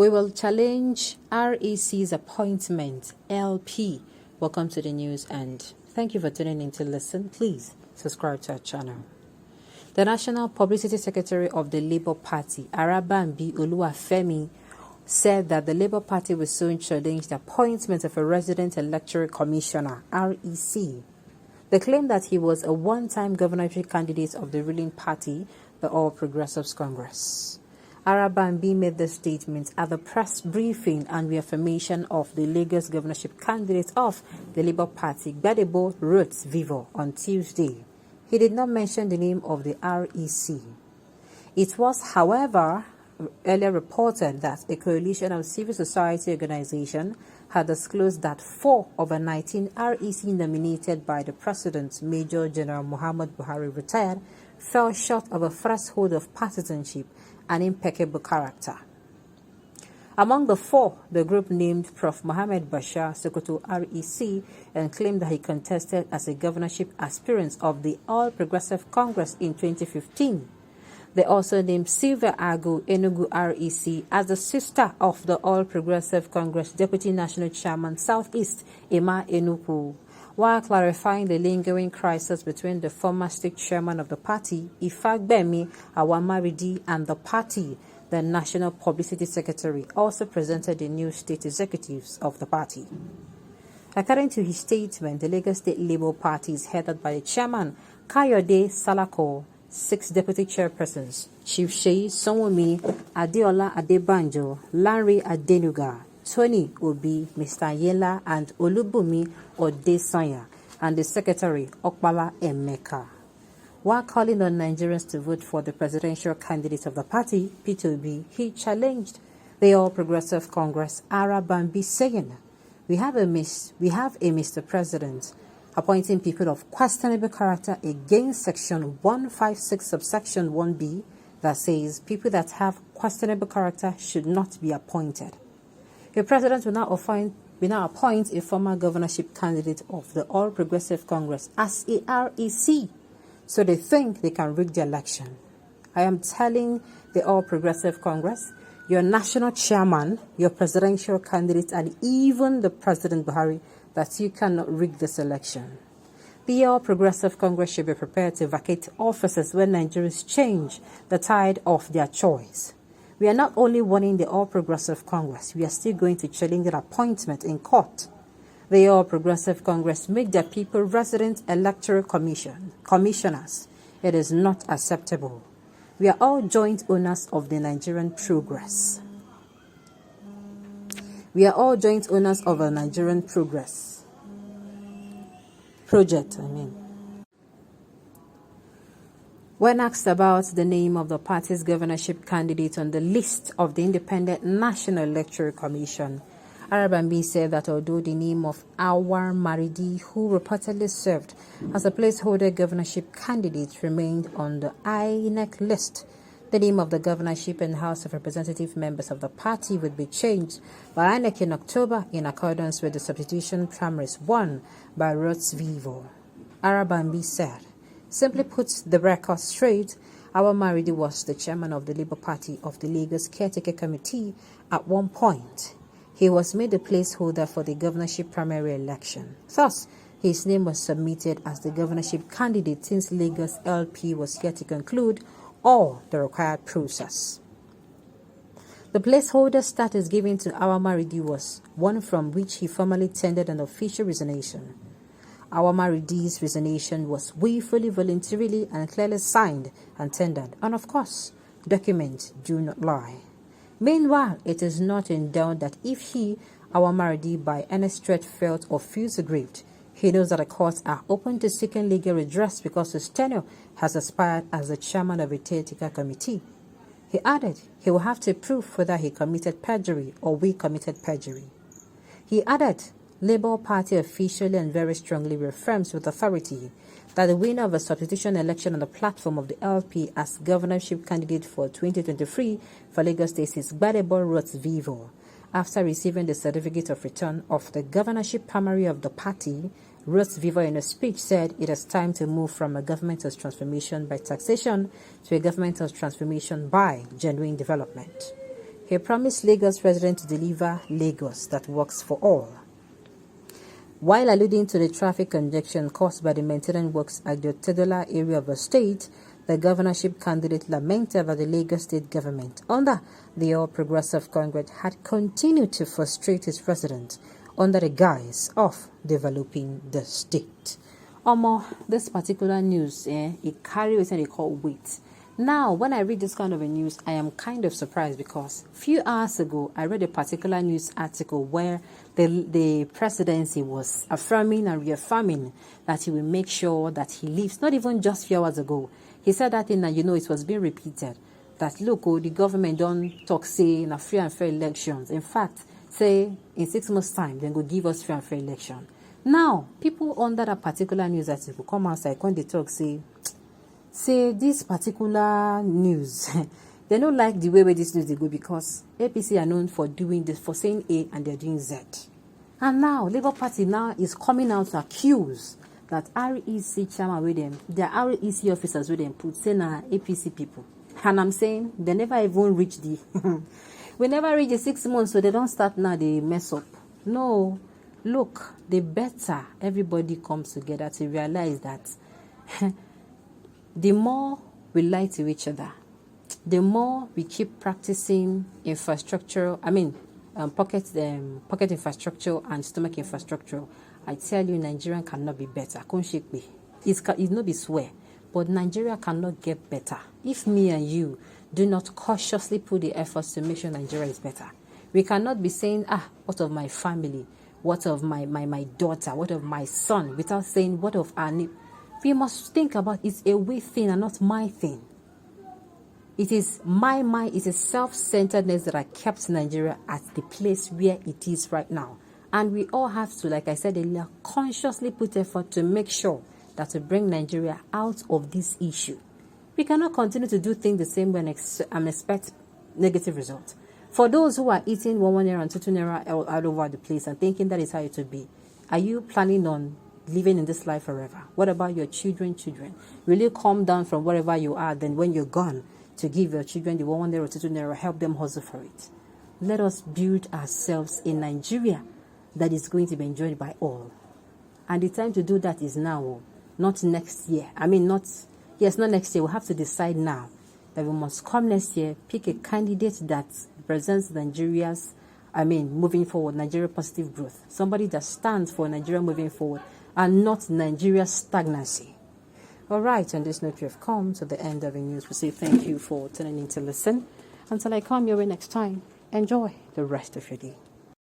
We will challenge REC's appointment, LP. Welcome to the news and thank you for tuning in to listen. Please subscribe to our channel. The National Publicity Secretary of the Labour Party, Arabambi Oluwafemi, said that the Labour Party will soon challenge the appointment of a resident electoral commissioner, REC. They claim that he was a one-time governorship candidate of the ruling party, the All Progressives Congress. Arabambi made the statement at the press briefing and reaffirmation of the Lagos governorship candidate of the Labour Party, Gbadebo Rhodes Vivo, on Tuesday. He did not mention the name of the REC. It was, however, earlier reported that a coalition of civil society organizations had disclosed that 4 of the 19 REC nominated by the President, Major General Muhammad Buhari, retired, fell short of a threshold of partisanship and impeccable character. Among the 4, the group named Prof. Mohammed Bashir Sokoto REC and claimed that he contested as a governorship aspirant of the All Progressive Congress in 2015. They also named Silvia Agu Enugu REC as the sister of the All Progressive Congress Deputy National Chairman Southeast, Emma Enugu, while clarifying the lingering crisis between the former state chairman of the party, Ifagbemi Awamaridi, and the party. The National Publicity Secretary also presented the new state executives of the party. According to his statement, the Lagos State Labour Party is headed by the chairman, Kayode Salako, 6 deputy chairpersons, Chief Sheyi Sonwomi, Adeola Adebanjo, Lanre Adenuga, Tony Obi, Mr. Yela, and Olubumi Odesanya, and the secretary, Okpala Emeka. While calling on Nigerians to vote for the presidential candidate of the party, Peter Obi, he challenged the All Progressive Congress, Arabambi, saying, We have a Mr. President appointing people of questionable character against Section 156 subsection 1B that says people that have questionable character should not be appointed. The president will now appoint a former governorship candidate of the All Progressive Congress as a REC, so they think they can rig the election. I am telling the All Progressive Congress, your national chairman, your presidential candidate, and even the President Buhari, that you cannot rig this election. The All Progressive Congress should be prepared to vacate offices when Nigerians change the tide of their choice. We are not only warning the All Progressive Congress, we are still going to challenge their appointment in court. The All Progressive Congress make their people resident electoral commissioners. It is not acceptable. We are all joint owners of the Nigerian progress. We are all joint owners of a Nigerian project. When asked about the name of the party's governorship candidate on the list of the Independent National Electoral Commission, Arabambi said that although the name of Awar Maridi, who reportedly served as a placeholder governorship candidate, remained on the Inec list, the name of the governorship and House of Representative members of the party would be changed by Inec in October in accordance with the substitution primaries won by Rhodes Vivo. Arabambi said, simply put the record straight, Awar Maridi was the chairman of the Labour Party of the Lagos Caretaker Committee at one point. He was made a placeholder for the governorship primary election. Thus, his name was submitted as the governorship candidate since Lagos LP was yet to conclude all the required process. The placeholder status given to Awar Maridi was one from which he formally tendered an official resignation. Awar Maridi's resignation was willfully, voluntarily, and clearly signed and tendered, and of course, documents do not lie. Meanwhile, it is not in doubt that if he, Awar Maridi, by any stretch felt or feels aggrieved, he knows that the courts are open to seeking legal redress because his tenure has expired as the chairman of a caretaker committee. He added he will have to prove whether he committed perjury or we committed perjury. He added Labour Party officially and very strongly reaffirms with authority that the winner of a substitution election on the platform of the LP as governorship candidate for 2023 for Lagos State is Gbadebo Rhodes Vivo. After receiving the certificate of return of the governorship primary of the party, Rhodes Vivo in a speech said it is time to move from a government of transformation by taxation to a government of transformation by genuine development. He promised Lagos resident to deliver Lagos that works for all. While alluding to the traffic congestion caused by the maintenance works at the Tedola area of the state, the governorship candidate lamented that the Lagos state government, under the All Progressive Congress, had continued to frustrate its residents under the guise of developing the state. This particular news, it carries what they call weight. Now, when I read this kind of a news, I am kind of surprised because a few hours ago, I read a particular news article where the presidency was affirming and reaffirming that he will make sure that he leaves. Not even just a few hours ago. He said that thing and it was being repeated. That, look, the government don't talk, say, in a free and fair elections. In fact, say, in 6 months' time, then go give us free and fair election. Now, people under that particular news article come outside when they talk, say this particular news, they don't like the way this news they go because APC are known for doing this, for saying A and they're doing Z. And now, Labour Party now is coming out to accuse that REC chairman with them, the REC officers with them put saying APC people. And I'm saying they never even reach the, we never reach the 6 months, so they don't start now, they mess up. No, look, the better everybody comes together to realize that the more we lie to each other, the more we keep practicing infrastructure, pocket infrastructure and stomach infrastructure. I tell you, Nigeria cannot be better. It's not be swear, but Nigeria cannot get better if me and you do not cautiously put the efforts to make sure Nigeria is better. We cannot be saying, what of my family? What of my daughter? What of my son? Without saying, what of our neighbor? We must think about it's a we thing and not my thing. It is my mind, it is self-centeredness that has kept Nigeria at the place where it is right now. And we all have to, like I said earlier, consciously put effort to make sure that we bring Nigeria out of this issue. We cannot continue to do things the same way and expect negative results. For those who are eating 1 naira and 2 naira all over the place and thinking that is how it will be, are you planning on living in this life forever? What about your children? Will you come down from wherever you are then when you're gone to give your children the 1 naira or 2 naira, help them hustle for it? Let us build ourselves in Nigeria that is going to be enjoyed by all. And the time to do that is now, not next year. Not next year. We'll have to decide now that we must come next year, pick a candidate that represents Nigeria's, moving forward, Nigeria positive growth. Somebody that stands for Nigeria moving forward and not Nigeria's stagnancy. All right, on this note, we have come to the end of the news. We say thank you for tuning in to listen. Until I come your way next time, enjoy the rest of your day.